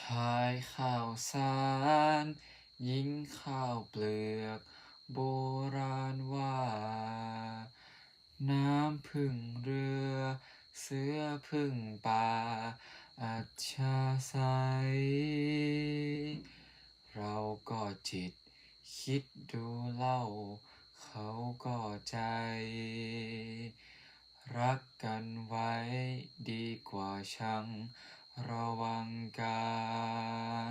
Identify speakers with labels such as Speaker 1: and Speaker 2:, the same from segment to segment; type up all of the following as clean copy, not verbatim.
Speaker 1: ชายข้าวสารหญิงข้าวเปลือกโบราณว่า น้ำพึ่งเรือ เสือพึ่งป่า อัจฉริเราก็จิตคิดดูเล่า เขาก็ใจ รักกันไว้ดีกว่าชังระวังกา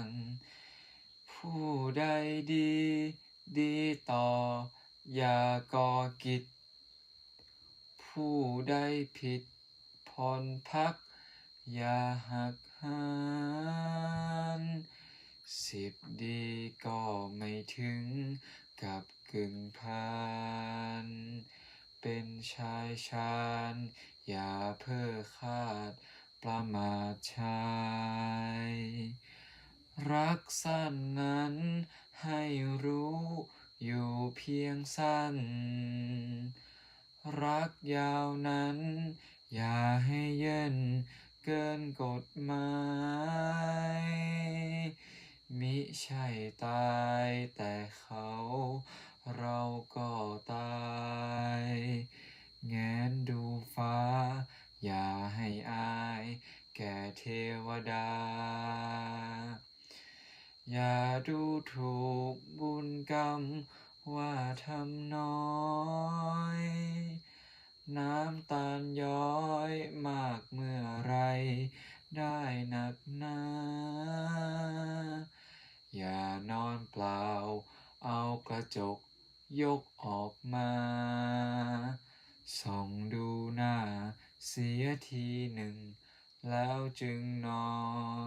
Speaker 1: ร ผู้ใดดีดีต่อ อย่าก่อกิจ ผู้ใดผิดผ่อนพัก อย่าหักหานสิบดีก็ไม่ถึงกับกึ่งพาน เป็นชายชาญอย่าเพ้อคาดประมาทชาย รักสั้นนั้นให้รู้อยู่เพียงสั้น รักยาวนั้นอย่าให้เยินเกินกฎหมาย มิใช่ตายแต่เขาเราก็ตาย แงนดูฟ้าอย่าให้อายแก่เทวดา อย่าดูถูกบุญกรรมว่าทำน้อย น้ำตาลย้อยมากเมื่อไรได้หนักหนา อย่านอนเปล่าเอากระจกยกออกมา ส่องดูหน้าเสียทีหนึ่งแล้วจึงนอน